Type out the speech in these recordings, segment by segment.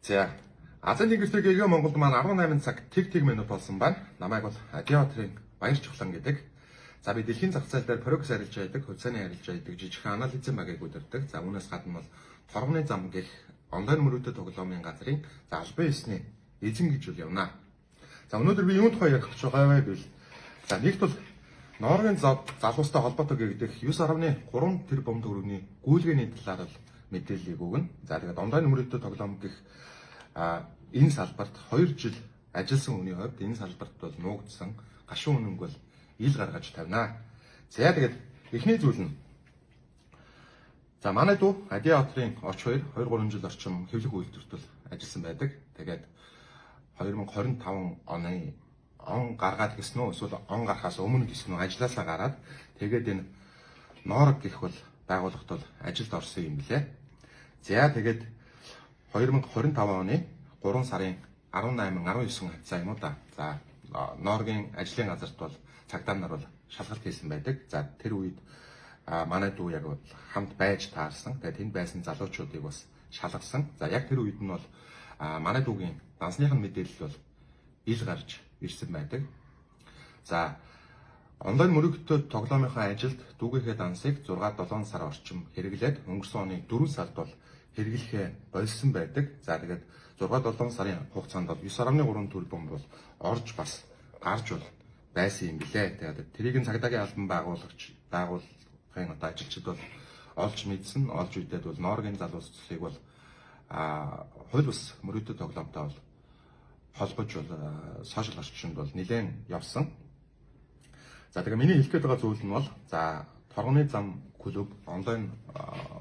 За Азийн нэгдсэн эгөө Монголд маань 18 цаг тэг минут болсон байна. Намайг бол Адиатрын Баяр Чухлан гэдэг. За би дэлхийн зах зээл дээр прогресс арилж байдаг, хувьцааны арилж байдаг, жижигхэн анализын багийг удирддаг. За үүнээс гадна бол торгоны зам гэх онлайн мөрөөдөд тоглоомын газрын албан ёсны эзэн гэж үл явна. За өнөөдөр би юунд тухай ярих гэж байгаа вэ гэвэл за нэгт бол Норвегийн залуустай холбоотой гэгдэх 9.3 тэрбум төгрөгийн гүйлгээний талаар бол мэдээллийг өгнө. За тэгээд онлайн мөрөөдөд тоглоом гэх энэ салбарт 2 жил ажилласан хүний хувьд энэ салбарт бол нуугдсан гашуун үнэнг бол ил гаргаж тавина. За тэгээд эхний зүйл нь за манай дүү Адиатрын оч 2-3 жил орчим хэвлэх үйлдвэрт бол ажилласан байдаг. Тэгээд 2025 оны он гаргаад гисэн үү эсвэл он гарахаас өмнө гисэн үү ажилласаа гараад тэгээд энэ Норог гэх бол байгууллагт бол ажилд орсон юм билээ. За тэгээд 2025 оны 3 сарын 18-19 хавцаа юм уу да. За Норгийн ажлын газарт бол цагдаа нар бол шалгалт хийсэн байдаг. За тэр үед манай дүү яг хамт байж таарсан. Тэгээд тэнд байсан залуучуудыг бас шалгасан. За яг тэр үед нь бол манай дүүгийн дансныхын мэдээлэл бол ил гарч ирсэн байдаг. За онлайн мөрөгдөд тоглоомынхаа ажилд дүүгийнхээ дансыг 6-7 сар орчим хэрэглээд өнгөрсөн оны 4 сард бол хэрэглэхээ болсон байдаг. За тэгээд 6-7 сарын хугацаанд бол 9.3 тэрбум бол орж бас гарч бол байсан юм билээ. Тэгээд тэрийг цагдаагийн албан байгууллагын одоо ажилчид бол олж мэдсэн, олж үдээд бол Норгийн залуусчлалыг бол хууль бус мөрөөдөд тоглоомтой бол холбож бол сошиал орчинд бол нэлээд явсан. За тэгээ миний хэлэх гээд байгаа зүйл нь бол за торгоны зам клуб онлайн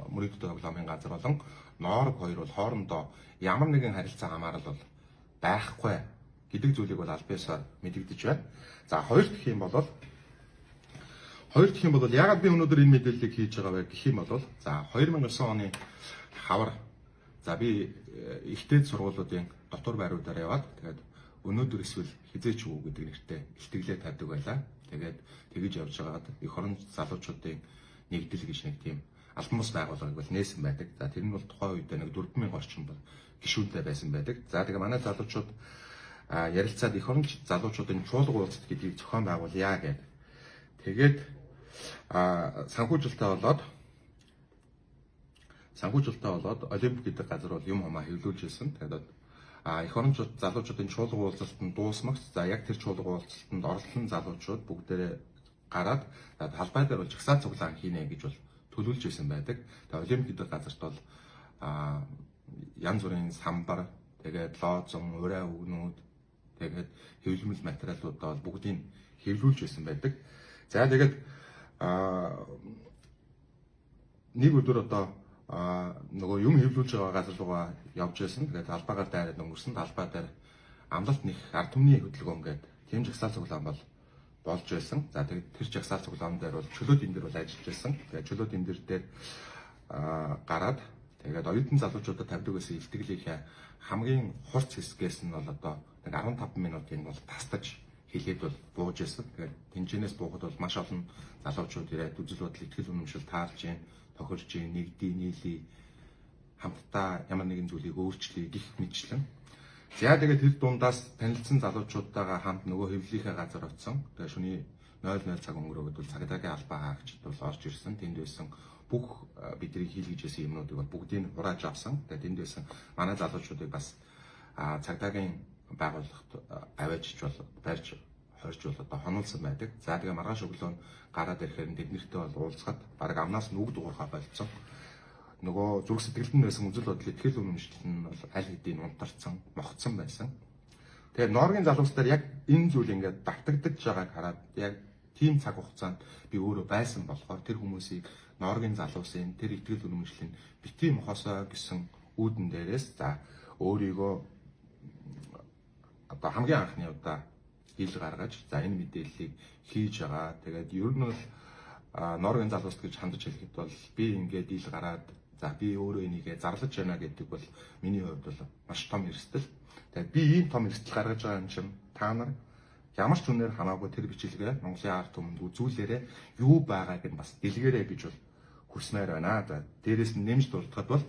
мөрөөдөд тоглоомын газар болон Норог хоёр бол хоорондоо ямар нэгэн харилцаа хамаарал бол байхгүй гэдэг зүйлийг бол аль биесээр мэдэгдэж байна. За хоёр дахь юм бол яагаад би өнөөдөр энэ мэдээллийг хийж байгаа вэ гэх юм бол за 2009 оны хавар за би ихтэй сургуулиудын дотор байруудаар яваад тэгээд өнөөдөр эсвэл хизээч үү гэдэг нэртэй илтгэлээ тавьдаг байлаа. Тэгээд тэгж явж байгаад эх орон залуучуудын нэгдэл гэж нэг тийм албан бус байгууллагыг бол нээсэн байдаг. За тэр нь бол тухайн үед нэг 4000 орчим бол гишүүнтэй байсан байдаг. За тэгээ манай залуучууд ярилцаад эх орон залуучуудын чуулга уулзалт гэдгийг зохион байгуулъя гэдэг. Тэгээд санхүүжилттэй болоод Олимп гэдэг газар бол юм хамаа хэвлүүлж ирсэн. Тэгээд эх орон залуучуудын чуулга уулзалтанд дуусмагц. За яг тэр чуулга уулзалтанд оролцсон залуучууд бүгдээрээ гараад талбай дээр бол жагсаал цуглаан хийнэ гэж бол төлөвлөж ирсэн байдаг. Тэгээд Олимп гэдэг газарт бол янз бүрийн самбар, тэгээд лоозон, ураа өгнүүд, тэгээд хэвлэмэл материалуудаа бол бүгдийг хэвлүүлж ирсэн байдаг. За тэгээд нэг өдөр одоо нөгөө юм хэвлүүлж байгаа газар руугаа явж байсан. Тэгээд талбайгаар дайраад өнгөрсөн. Талбай дээр амлалт нэг ард түмний хөдөлгөөн гэдэг тийм жагсаал цуглаан бол болж байсан. За тэгээд тэр жагсаал цуглаан дээр бол чөлөөт энэ дээр бол ажиллаж байсан. Тэгээд чөлөөт энэ дээр гараад тэгээд оюутан залуучуудад тавьдаг байсан илтгэлийнхээ хамгийн хурц хэсгээс нь бол одоо нэг 15 минутын бол тастаж хэлээд бол бууж байсан. Тэгээд тэнцэнээс буухад бол маш олон залуучууд ирээд үзэл бодол итгэл үнэмшил таарж гин, тохирж гин, нэгдий, нийлий хамтдаа ямар нэгэн зүйлийг өөрчлөе гэх мэтчлэн. За тэгээд тэр дундаас танилцсан залуучуудтайгаа хамт нөгөө хэвлэлийнхээ газар очсон. Тэгээд шөнийн 00 цаг өнгөрөөд бол цагдаагийн албан хаагчид бол орж ирсэн. Тэнд байсан бүх бидний хийлгэж байсан юмнуудыг бол бүгдийг хурааж авсан. Тэгээд тэнд байсан манай залуучуудыг бас цагдаагийн байгууллагт аваачиж бол барьж хорж бол одоо хонолсон байдаг. За тэгээ маргааш өглөө гараад ирэхээр тэднэртэй бол уулзахад баг амнаас нь үг дуурхай болцсон. Нөгөө зүрх сэтгэлд нь байсан үзэл бодол итгэл үнэмшил нь бол аль хэдийн унтарсан, мохцсон байсан. Тэгээ Норгийн залуустаар яг энэ зүйл ингээд давтагдаж байгааг хараад яг тийм цаг хугацаанд би өөрөө байсан болохоор тэр хүмүүсийг Норгийн залуусын тэр итгэл үнэмшлийн бити мохосоо гэсэн үүдэн дээрээс за өөрийгөө одоо хамгийн анхны удаа ил гаргаж за энэ мэдээллийг хийж байгаа. Тэгээд ер нь бол Норгийн залуус гэж хандаж хэлэхэд бол би ингээд ил гараад за би өөрөө энийгээ зарлаж байна гэдэг бол миний хувьд бол маш том эрсдэл. Тэгээд би ийм том эрсдэл гаргаж байгаа юм чинь та нар ямар ч үнээр хамаагүй тэр бичлэгээ Монголын ард түмэнд үзүүлээрээ юу байгааг нь бас дэлгэрээ гэж бол хүсмээр байна. За дээрээс нь нэмж дурдахад бол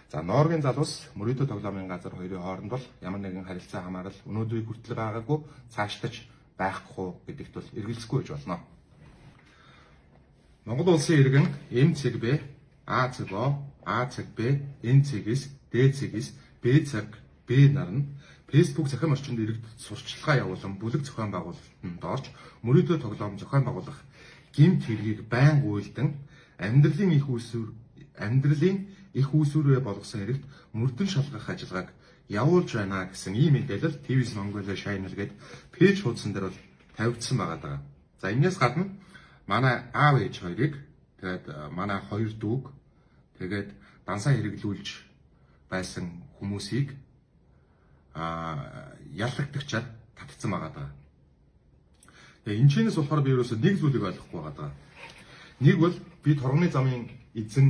За Норвегийн залуус мөрөөдөө тоглоомын газар хоёрын хооронд бол ямар нэгэн харилцаа хамаарал өнөөдрийг хүртэл байгаагүй цаашдаж байхгүй гэдэгт бол эргэлзэхгүй гэж болно. Монгол улсын иргэн М цаг Б, А цаг О, А цаг Б, Н цагээс Д цагээс Б цаг Б нар нь Facebook захин орчинд иргэдэд сурчлагаа явуулан бүлэг зохион байгуулалтанд орж мөрөөдөө тоглоом зохион байгуулах гэмт хэргийг байнга уйлдан амьдралын их үүсвэрээ болгосон хэрэгт мөрдөн шалгах ажиллагааг явуулж байна гэсэн ийм мэдээлэл TVS Mongolia Channel гээд пэйж хуудсан дээр бол тавигдсан байгаа даа. За энэс гадна манай аав ээж хоёрыг тэгээд манай хоёр дүүг тэгээд дансаа хэрэглүүлж байсан хүмүүсийг яллагдагчаар татсан байгаа даа. Тэгээ энэ чинээс болохоор би ерөөсөө нэг зүйлийг ойлгохгүй байгаа даа. Нэг бол би торгоны замын эзэн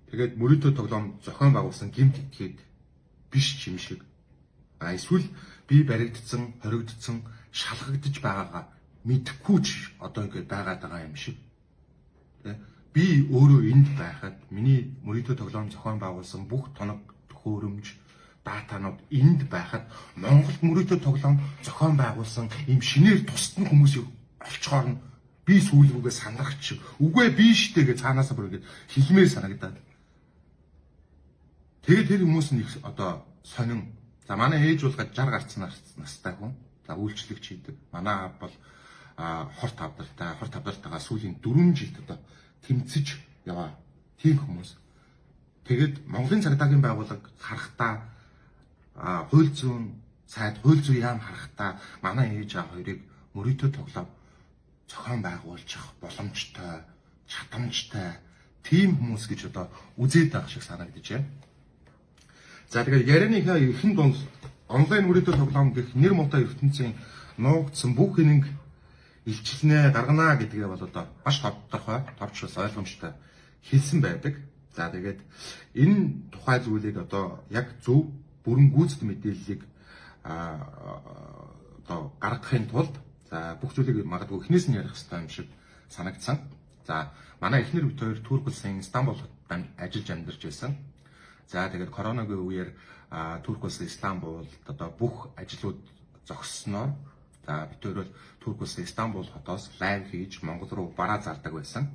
тэгээд мөрөөдөө тоглоом зохион байгуулсан гэмт итгэхэд биш юм шиг. Эсвэл би баригдсан, хоригдсан, шалгагдж байгаагаа мэдэхгүй ч одоо ингэ байгаад байгаа юм шиг. Тэ би өөрөө энд байхад миний мөрөөдөө тоглоом зохион байгуулсан бүх тоног төхөөрөмж датанууд энд байхад Монголд мөрөөдөө тоглоом зохион байгуулсан ийм шинээр тусдсан хүмүүсийг олцохоор нь би сүүлгүүгээ сандрах шиг. Үгүй би штэ гэж цаанаасаа бүр ингэ хэлмээр санагдаад. Тэгээд тэр хүмүүс нь их одоо сонин. За манай ээж бол 60 гарсан настай хүн. За үйлчлэгч хийдэг. Манай аав бол хорт авдартайгаа сүүлийн 4 жилд одоо тэмцэж яваа тийм хүмүүс. Тэгээд Монголын цагдаагийн байгууллага харахтаа хууль зүйн сайд хууль зүйн яам харахтаа манай ээж аав хоёрыг мөрөөдөө тоглоом зохион байгуулчих боломжтой, чадамжтай тийм хүмүүс гэж одоо үзээд байгаа шиг санагдаж байна. За тэгээд ярианыхаа эхэнд бол онлайн мөрөөдөө тоглоом гэх нэр муутай ертөнцийн нуугдсан бүх хэнийг илчилнэ, гаргана гэдгээ бол одоо маш тодорхой, товч бас ойлгомжтой хэлсэн байдаг. За тэгээд энэ тухай зүйлийг одоо яг зөв бүрэн гүйцэд мэдээллийг одоо гаргахын тулд за бүх зүйлийг магадгүй эхнээс нь ярих хэрэгтэй юм шиг санагдсан. За манай эхнэр бит хоёр Турк улсын Стамбул хотод ажиллаж амьдарч байсан. За тэгээд коронавигийн үеэр Турк улсын Стамбулд одоо бүх ажлууд зогссноор за бид хоёр бол Турк улсын Стамбул хотоос лайв хийж Монгол руу бараа зардаг байсан.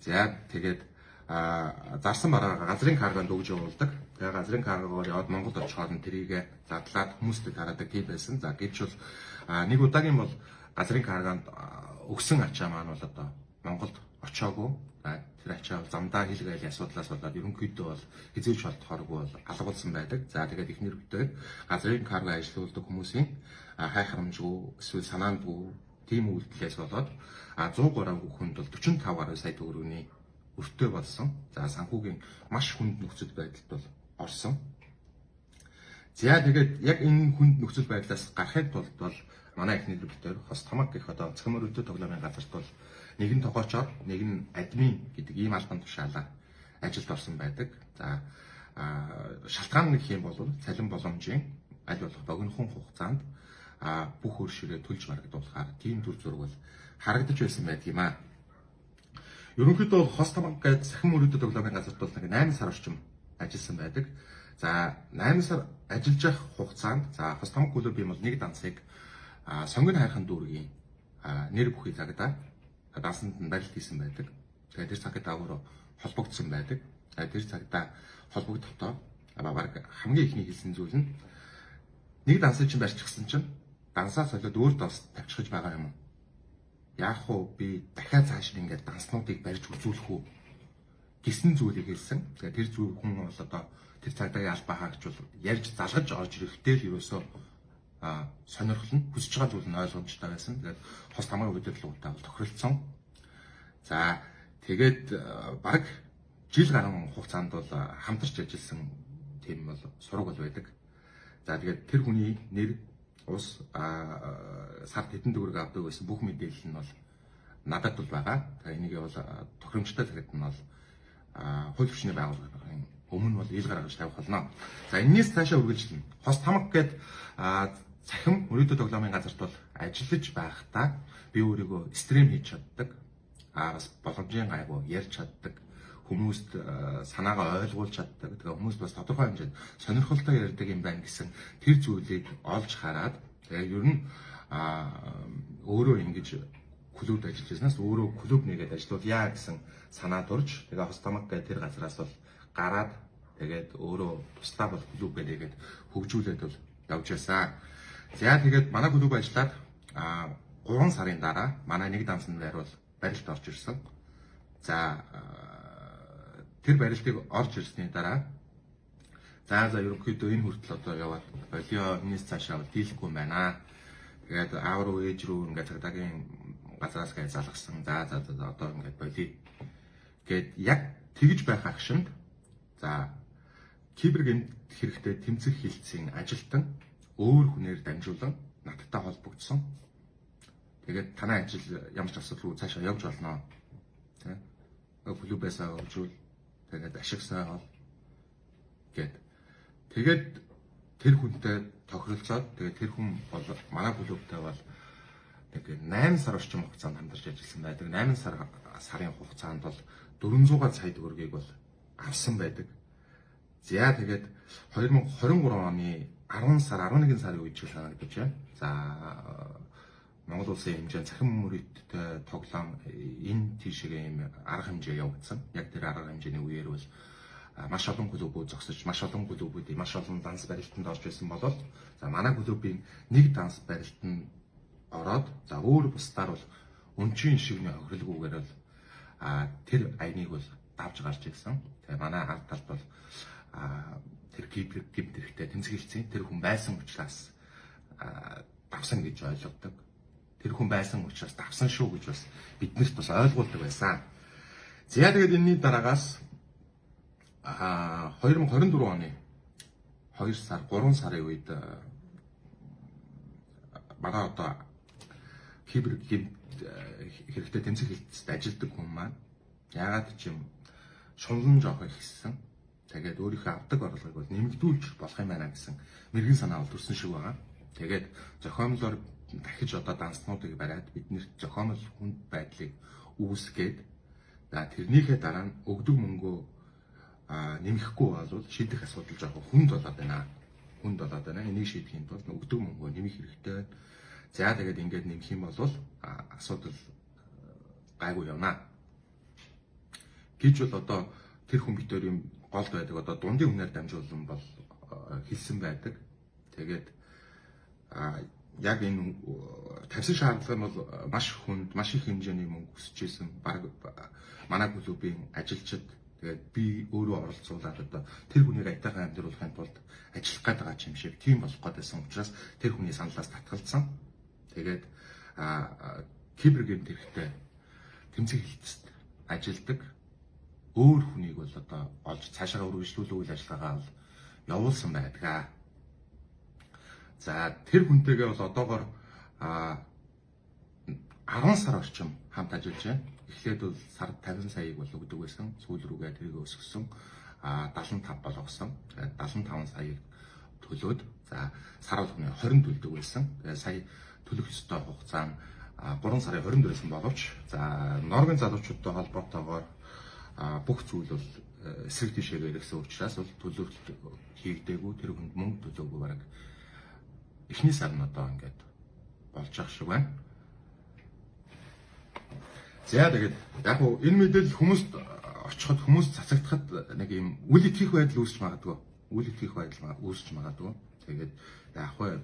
За тэгээд зарсан бараагаа газрын карганд өгж явуулдаг. Тэгээ газрын каргоор яваад Монголд очихоор нь тэрийг задлаад хүмүүстэй тараадаг тийм байсан. За гэвч бол нэг удаагийн бол газрын карганд өгсөн ачаа маань бол одоо Монголд очоогүй. Тэр ачаа бол замдаа хэлгээл асуудлаас болоод ерөнхийдөө бол хизээж болтохооргүй бол алгуулсан байдаг. За тэгээд ихнэр битээ газрын карго ажилуулдаг хүмүүсийн хайхрамжгүй эсвэл санаандгүй тийм үйлдэлээс болоод 103 хүнд бол 45 гаруй сая төгрөгийн өртөө болсон. За санхүүгийн маш хүнд нөхцөл байдалд бол орсон. За тэгээд яг энэ хүнд нөхцөл байдлаас гарахын тулд бол манай эхнэр битээр хос тамаг гэх одоо цахим мөрөөдөө тоглоомын газарт бол нэг нь тогоочоор нэг нь админ гэдэг ийм албан тушаалаар ажилд орсон байдаг. За шалтгаан нэг юм бол цалин боломжийн аль болох богинохон хугацаанд бүх өр ширээ төлж марагдуулахаар тийм төр зураг бол харагдаж байсан байдаг юм аа. Ерөнхийдөө хос тамаг гэдэг цахим мөрөөдөө тоглоомын газарт бол нэг 8 сар орчим ажилласан байдаг. За 8 сар ажиллаж явах хугацаанд за хос тамаг клуб юм бол нэг дансыг сонгон хайрхан дүүргийн нэр бүхий цагдаа дансанд нь барилт хийсэн байдаг. Тэгээд тэр цагдаагаар холбогдсон байдаг. Тэр цагдаа холбогдохдоо баг хамгийн ихний хэлсэн зүйл нь нэг дансыг чинь барьчихсан чинь дансаа солиод өөр данс тавьчихж байгаа юм уу? Яах вэ? Би дахиад цааш ингээд данснуудыг барьж үзүүлэх үү гэсэн зүйлийг хэлсэн. Тэгээд тэр зүйл хүн бол одоо тэр цагдаагийн албаа хаагч бол ярьж залгаж орж ирэхдээ л ерөөсөө сонирхол нь хүсэж байгаа зүйл нь ойлгомжтой байсан. Тэгээд хос тамгын удирдлагуудаа бол тохиролцсон. За тэгээд баг жил гаруй хугацаанд бол хамтарч ажилласан тийм бол сураг бол байдаг. За тэгээд тэр хүний нэр ус сард хэдэн төгрөг авдаг байсан бүх мэдээлэл нь бол надад бол байгаа. Тэгээ энийг бол тохиромжтой цагт нь бол хууль хүчний байгууллагын өмнө бол ил гаргаж тавих болно. За энэс цаашаа үргэлжлэнэ. Хос тамга гэдэг цахим мөрөөдөө тоглоомын газарт бол ажиллаж байхдаа би өөрийгөө стрим хийж чаддаг. Бас боломжийн гайгүй ярьж чаддаг. хүмүүст санаагаа ойлгуулж чаддаг. Тэгээ хүмүүс бас тодорхой хэмжээнд сонирхолтой ярьдаг юм байна гэсэн тэр зүйлийг олж хараад тэгээ ер нь өөрөө ингэж клубд ажиллаж байснаас өөрөө клуб нэгээд ажиллаулъя гэсэн санаа дурж тэгээ хостомог гэх тэр газраас бол гараад тэгээд өөрөө тусдаа бол клуб гэдэг хөгжүүлээд бол явж байсан. За тэгээд манай клуб ажиллаад 3 сарын дараа манай нэг дансны байр бол барилд орж ирсэн. За тэр барилдыг орж ирсний дараа за ерөнхийдөө энэ хүртэл одоо яваад болио энэс цаашаа дийлэхгүй юм байна. Тэгээд аав руу ээж рүү ингээд цагдаагийн газраас гээ залгасан. За одоо ингээд болио гэд яг тэгж байх агшинд за кибергэмт хэрэгтэй тэмцэх хилцийн ажилтан өөр хүнээр дамжуулан надтай холбогдсон. Тэгээд танай ажил ямар ч асуудалгүй цаашаа явж болно. Тэ? Клубээсээ өржүүл. Тэгээд ашигсаа ол гэд. Тэгээд тэр хүнтэй тохиролцоод тэгээд тэр хүн бол манай клубтай бол нэг 8 сар орчим хугацаанд хамтарч ажилласан байдаг. 8 сарын хугацаанд бол 400 сая төгрөгийг бол авсан байдаг. За тэгээд 2023 оны 10 сар 11 сарын үед ч санагдаж байна. За Монгол улсын хэмжээнд цахим мөрөдтэй тоглоом энэ тийшээ юм арга хэмжээ явагдсан. Яг тэр арга хэмжээний үеэр бол маш олон клубүүд зогсож, маш олон клубүүд, маш олон данс барилтанд орж байсан болол за манай клубын нэг данс барилтанд ороод за өөр бусдаар бол өмчийн шигний охирлгүйгээр бол тэр айныг бол давж гарч ирсэн. Тэгээ манай ард талд бол тэр гимт хэрэгтэй тэмцгэлцэн тэр хүн байсан учраас давсан гэж ойлгодог. Тэр хүн байсан учраас давсан шүү гэж бас биднэрт бас ойлгуулдаг байсан. За тэгээд энэний дараагаас 2024 оны 2 сар 3 сарын үед манай одоо кибергэмт хэрэгтэй тэмцэх хэлцэд ажилладаг хүн маань яагаад ч юм шунлан жоох ихсэн. Тэгээд өөрийнхөө авдаг орлогыг бол нэмэгдүүлж болох юм байна гэсэн мэрэгэн санаа бол төрсөн шиг байгаа. Тэгээд зохиомлоор дахиж одоо данснуудыг бариад биднэрт зохиомл хүнд байдлыг үүсгээд за тэрнийхээ дараа нь өгдөг мөнгөө нэмэхгүй бол шийдэх асуудал жоох хүнд болоод байна. Хүнд болоод байна. Энийг шийдэхийн тулд өгдөг мөнгөө нэмэх хэрэгтэй. За тэгээд ингээд нэмэх юм бол асуудал гайгүй явна. Гэж бол одоо тэр хүн битүүрийн голд байдаг одоо дундын хүнээр дамжуулан бол хэлсэн байдаг. Тэгээд яг энэ тавьсан шаардлага нь бол маш хүнд, маш их хэмжээний мөнгө өсөж исэн. Баг манай клубын ажилчид тэгээд би өөрөө оролцуулаад одоо тэр хүнийг айтайхан амьдруулахын тулд ажиллах гэдэг юм шиг тийм болох гэдсэн учраас тэр хүний саналаас татгалзсан. Тэгээд кибергэмт хэрэгтэй тэмцэх хэлцэд ажилдаг өөр хүнийг бол одоо олж цаашаа үргэлжлүүлэх үйл ажиллагаагаа бол явуулсан байдаг. За тэр хүнтэйгээ бол одоогоор 10 сар орчим хамт ажиллаж байна. Эхлээд бол сард 50 саяыг бол өгдөг байсан. Сүүл рүүгээ тэрийг өсгсөн 75 болгосон. Тэгээд 75 саяыг төлөөд за сар болгоны 20 төлдөг байсан. Тэгээд сая төлөх ёстой хугацаа нь 3 сарын 24-ээс боловч за Норвегийн залуучуудтай холбоотойгоор бүх зүйл бол эсрэг тийшээгээ ирсэн учраас бол төлөвлөлт хийгдээгүй тэр хүнд мөнгө төлөөгүй бараг эхний сар нь одоо ингээд болж ах шиг байна. За тэгээд яг хөө энэ мэдээлэл хүмүүст очиход хүмүүс цацагдахад нэг юм үл итгэх байдал үүсч магадгүй. Үл итгэх байдал үүсч магадгүй. Тэгээд яг хөө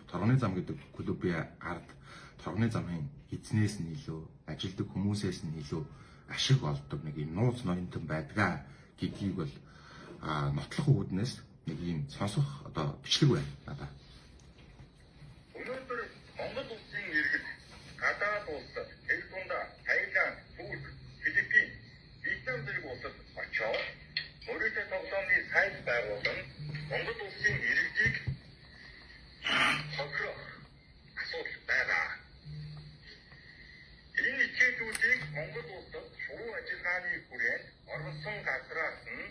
торгоны зам гэдэг клубын ард торгоны замын эзнээс нь илүү ажилдаг хүмүүсээс нь илүү ашиг олдог нэг юм нууц ноёнтон байдгаа гэдгийг бол нотлох үүднээс нэг юм сонсох одоо бичлэг байна надад. Өнөөдөр Монгол улсын иргэд гадаад улсад Эстонда, Тайланд, Турк, Филиппин, Вьетнам зэрэг улсад очоод өөрийнхөө тоглоомны сайт байгуулан Монгол улсын иргэдийг хохирох асуудал байгаа. Энэ ичээдүүдийг Монгол улсад шувуу ажиллагааны хүрээнд оролцсон газраас нь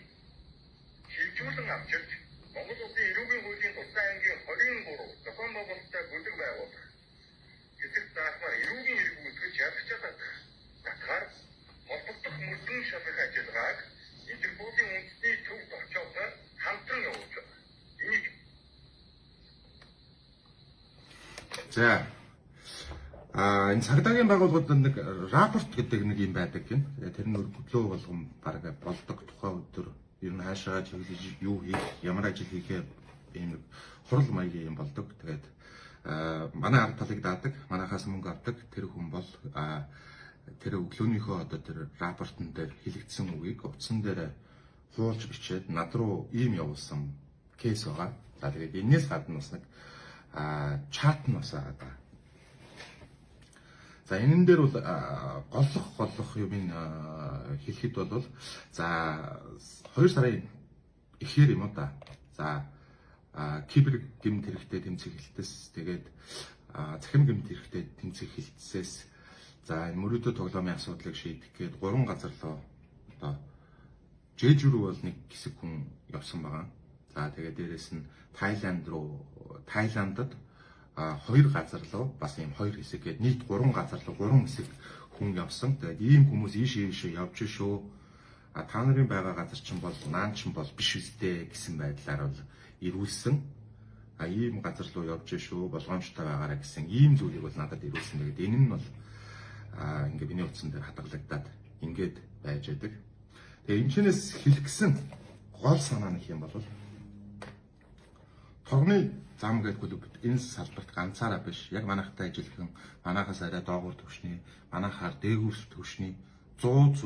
шилжүүлэн авчирч Монгол улсын эрүүгийн хуулийн тусгай ангийн 23 зохион байгуулалттай бүлэг байгуулах. Гэтэл заасмаар эрүүгийн эрх үүсгэж ядагчаад татгаар холбогдох мөрдөн шалгах ажиллагааг За. Энэ цагдаагийн байгууллагууд нэг рапорт гэдэг нэг юм байдаг гин. Тэр нь өглөө болгон баг болдог тухайн өдөр ер нь хаашаа чиглэж юу хийх, ямар ажил хийхээ ийм хурал маягийн юм болдог. Тэгээд манай ард талыг даадаг, манайхаас мөнгө авдаг тэр хүн бол тэр өглөөнийхөө одоо тэр рапортон дээр хэлэгдсэн үгийг утсан дээр хуулж бичээд над руу ийм явуулсан кейс байгаа. За тэгээд энэс гадна бас нэг чат нь бас байгаа. За энэн дээр бол голлох юм хэлэхэд бол за 2 сарын ихэр юм уу да. За кибер гэмт хэрэгтэй тэмцэх хэлтээс тэгээд захим гэмт хэрэгтэй тэмцэх хэлтсээс за энэ мөрөөдө тоглоомын асуудлыг шийдэх гээд 3 газар руу одоо Жэжүү рүү бол нэг хэсэг хүн явсан байгаа. За тэгээд дээрэс нь Тайландд 2 газар руу бас ийм 2 хэсэг гээд нийт 3 газар руу 3 хэсэг хүн явсан. Тэгээд ийм хүмүүс ийшээ явж шүү. Та нарын байгаа газар чинь бол наан чинь бол биш үстэй гэсэн байдлаар бол ирүүлсэн. Ийм газар руу явж шүү. Болгоомжтой байгаараа гэсэн ийм зүйлийг бол надад ирүүлсэн. Тэгээд энэ нь бол ингээд миний утсан дээр хадгалагдаад ингээд байж байдаг. Тэгээ эмчнээс хэлгсэн гол санаа нэг юм бол тогны зам гэдэг энэ салбарт ганцаараа биш. Яг манайхтай ажиллахан манайхаас арай доогуур төвшний, манайхаар дээгүүр төвшний 100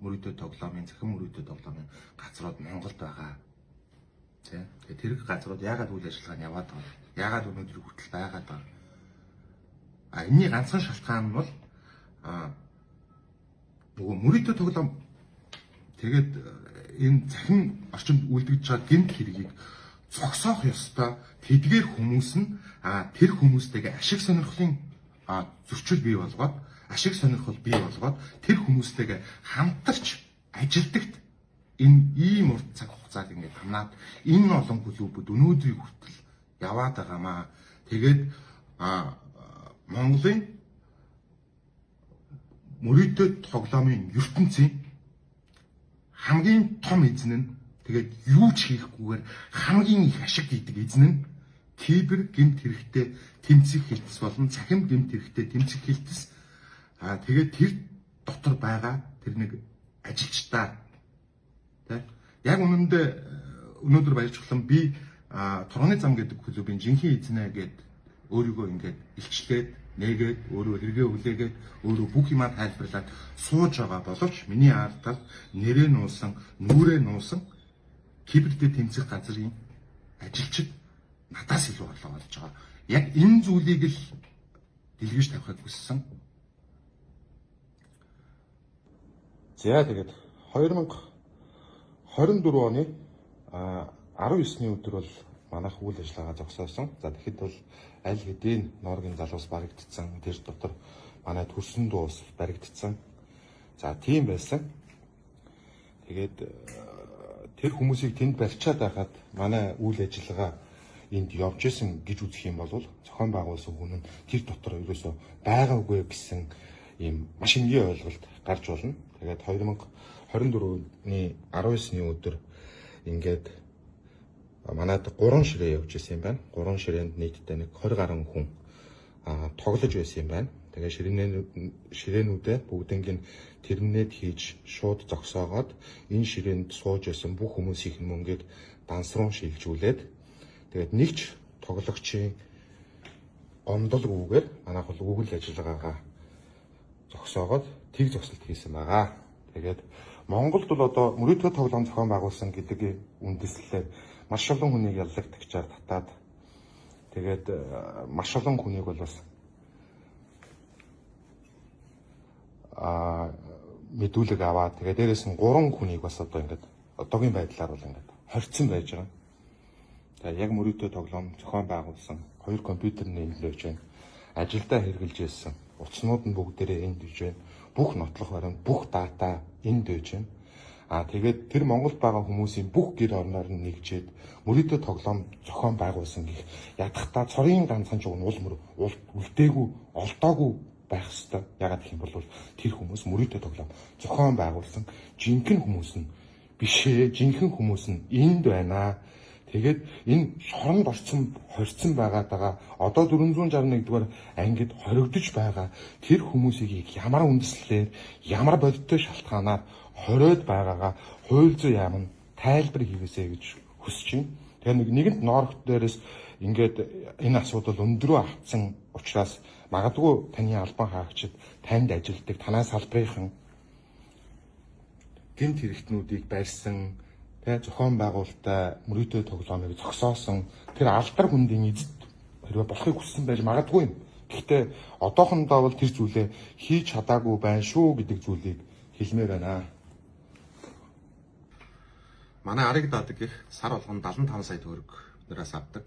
мөрөөдө тоглоомын, захин мөрөөдө тоглоомын газрууд Монголд байгаа. Тийм. Тэгээ тэр газрууд яагаад үйл ажиллагаа нь яваад байгаа? Яагаад өнөөдөр хүртэл байгаад байгаа? Энэний ганцхан шалтгаан нь бол нөгөө мөрөөдө тоглоом тэгээд энэ захин орчинд үлдэж байгаа гэмт хэргийг зогсоох ёстой. Тэдгээр хүмүүс нь тэр хүмүүстэйгээ ашиг сонирхлын зөрчил бий болгоод ашиг сонирхол бий болгоод тэр хүмүүстэйгээ хамтарч ажилдагт энэ ийм урт цаг хугацааг ингээд хамнаад энэ олон клубүүд өнөөдрийг хүртэл яваад байгаамаа. Тэгээд Монголын мөрөөдө тоглоомын ертөнцийн хамгийн том эзэн нь тэгээд юу ч хийхгүйгээр хамгийн их ашиг хийдэг эзэн нь кибер гэмт хэрэгтэй тэмцэх хэлтс болон цахим гэмт хэрэгтэй тэмцэх хэлтс. Тэгээд тэр дотор байгаа тэр нэг ажилчдаа тий яг өнөөдөр баярчлан би Турганы зам гэдэг клубын жинхэнэ эзнээ гэд өөрийгөө ингээд илчлээд нэгээд өөрөө хэрэгээ хүлээгээд өөрөө бүх юмаа тайлбарлаад сууж байгаа боловч миний ардтал нэрээ нуусан, нүрээ нуусан кибертэй тэмцэх газрын ажилчид надаас илүү орлого олж байгаа. Яг энэ зүйлийг л дэлгэж тавихыг хүссэн. За тэгээд 2024 оны 19-ны өдөр бол манайх үйл ажиллагаа зогсоосон. За тэгэхэд бол аль хэдийн Норгийн залуус баригдсан. Тэр дотор манай төрсөн дуу ус баригдсан. За тийм байсан. Тэгээд тэр хүмүүсийг тэнд барьчаад байхад манай үйл ажиллагаа энд явж исэн гэж үзэх юм бол зохион байгуулсан хүн нь тэр дотор ерөөсөө байгаагүй гэсэн ийм маш энгийн ойлголт гарч болно. Тэгээд 2024-ний 19-ны өдөр ингээд манайд 3 ширээ явж исэн юм байна. 3 ширээнд нийтдээ нэг 20 гаруй хүн тоглож байсан юм байна. Тэгээ ширээнүүдээ бүгднийг нь тэрминэт хийж шууд зогсоогоод энэ ширээнд сууж байсан бүх хүмүүсийн мөнгийг данс руу шилжүүлээд тэгээд нэгч тоглогчийн гомдолгүйгээр манайх бол үйл ажиллагаагаа зогсоогоод тэг зогсолт хийсэн байгаа. Тэгээд Монголд бол одоо мөрөөдө тоглоом зохион байгуулсан гэдэг үндэслэлээр маш олон хүнийг яллагтагчаар татаад тэгээд маш олон хүнийг бол бас мэдүүлэг аваад тэгээд дээрээс нь 3 хүнийг бас одоо ингээд одоогийн байдлаар бол ингээд хорцсон байж байгаа. Тэгээд яг мөрөөдө тоглоом зохион байгуулсан 2 компьютерний энд л байж байна. Ажилдаа хэрэгжилж ирсэн. Утаснууд нь бүгдээрээ энд байж байна. Бүх нотлох баримт, бүх дата энд байж байна. Тэгээд тэр Монголд байгаа хүмүүсийн бүх гэр орноор нь нэгжээд мөрөөдө тоглоом зохион байгуулсан гэх ядахтаа цорын ганцхан ч үлдээгүй, олдоогүй байх ёстой. Ягаад гэх юм бол тэр хүмүүс мөрөөдө тоглоом зохион байгуулсан жинхэнэ хүмүүс нь бишээ, жинхэнэ хүмүүс нь энд байна. Тэгээд энэ шоронд хорцсон байгаа одоо 461-р ангид хоригдож байгаа тэр хүмүүсийг ямар үндэслэлээр, ямар бодиттой шалтгаанаар хориод байгаагаа хууль зүйн яам нь тайлбар хийгээсэй гэж хүсэж байна. Тэгэхээр нэгэнт ноорогт дээрээс ингээд энэ асуудал өндрөө автсан учраас магадгүй таны албан хаагчид танд ажилтдаг танаас салбарынхан гэмт хэрэгтнүүдийг барьсан, зохион байгуулалтаа мөрөөдөө тоглоомыг зогсоосон тэр алдар хүндийн эзэд хэрвээ болохыг хүссэн байж магадгүй юм. Гэхдээ одоохондоо бол тэр зүйлээ хийж чадаагүй байна шүү гэдэг зүйлийг хэлмээр байна. Манай ариг даадаг их сар болгон 75 сая төгрөг биднээс авдаг.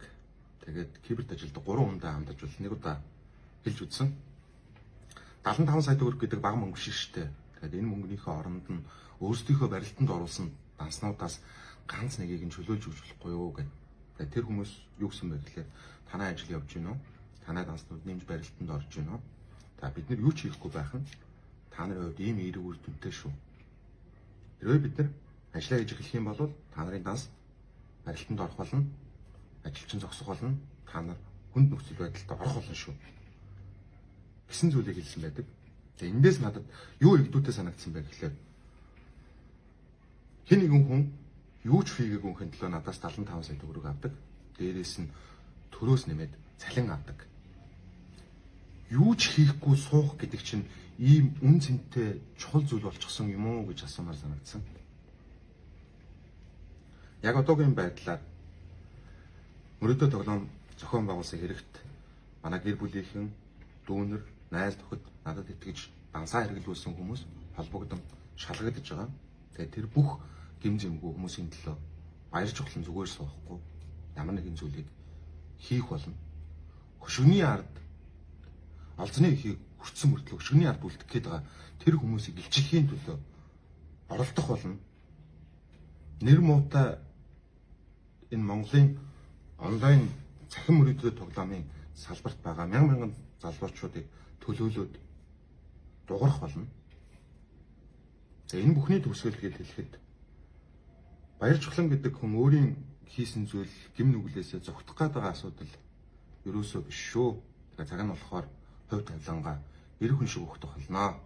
Тэгээд киберт ажилдаг 3 хүндээ хамтарч бол нэг удаа хэлж үзсэн. 75 сая төгрөг гэдэг бага мөнгө биш шүү дээ. Тэгээд энэ мөнгөнийхөө оронд нь өөрсдийнхөө барилтанд оруулсан данснуудаас ганц нэгийг нь чөлөөлж өгч болохгүй юу гэх. Тэгээд тэр хүмүүс юу гэсэн бэ гэхээр танай ажил явж гинэ үү? Танай данснууд нэмж барилтанд орж гинэ үү? За бид нар юу ч хийхгүй байх нь та нарын хувьд ийм эерэг үр дүнтэй шүү. Тэрөө бид нар ажиллаа хийж эхлэх юм бол та нарын данс барилтанд орох болно. Ажилчин зогсох болно. Та нар хүнд нөхцөл байдалд орох болно шүү. Гэсэн зүйлийг хэлсэн байдаг. Тэгээ эндээс надад юу игдүүтэй санагдсан бэ гэхээр хэн нэгэн хүн юу ч хийгээгүй хүн төлөө надаас 75 сая төгрөг авдаг. Дээрээс нь төрөөс нэмээд цалин авдаг. Юу ч хийхгүй суух гэдэг чинь ийм үн цэнтэй чухал зүйл болчихсон юм уу гэж асуумаар санагдсан. Яг одоогийн байдлаар мөрөөдөө тоглоом зохион байгуулсан хэрэгт манай гэр бүлийнхэн, дүүнер, найз нөхөд надад итгэж дансаа хэрэглүүлсэн хүмүүс холбогдсон шалгагдаж байгаа. Тэгээд тэр бүх гим зэмгүй хүмүүсийн төлөө баяр жухлан зүгээр суухгүй ямар нэгэн зүйлийг хийх болно. Хөшгөний ард алзны ихийг хүртсэн мөртлөө хөшгөний ард үлдэх гээд байгаа тэр хүмүүсийг илчлэхийн төлөө оролдох болно. Нэр муутай энэ Монголын онлайн цахим мөрөөдөө тоглоомын салбарт байгаа мянган залуучуудыг төлөөлөөд дуурах болно. За энэ бүхний төгсгөл хэлэхэд баяр жухлан гэдэг хүн өөрийн хийсэн зүйл гим нүглээсээ зогтох гээд байгаа асуудал ерөөсөө биш шүү. Тэгэхээр цаг нь болохоор хувь тавилангаа 90 хүн шиг өгөх болно.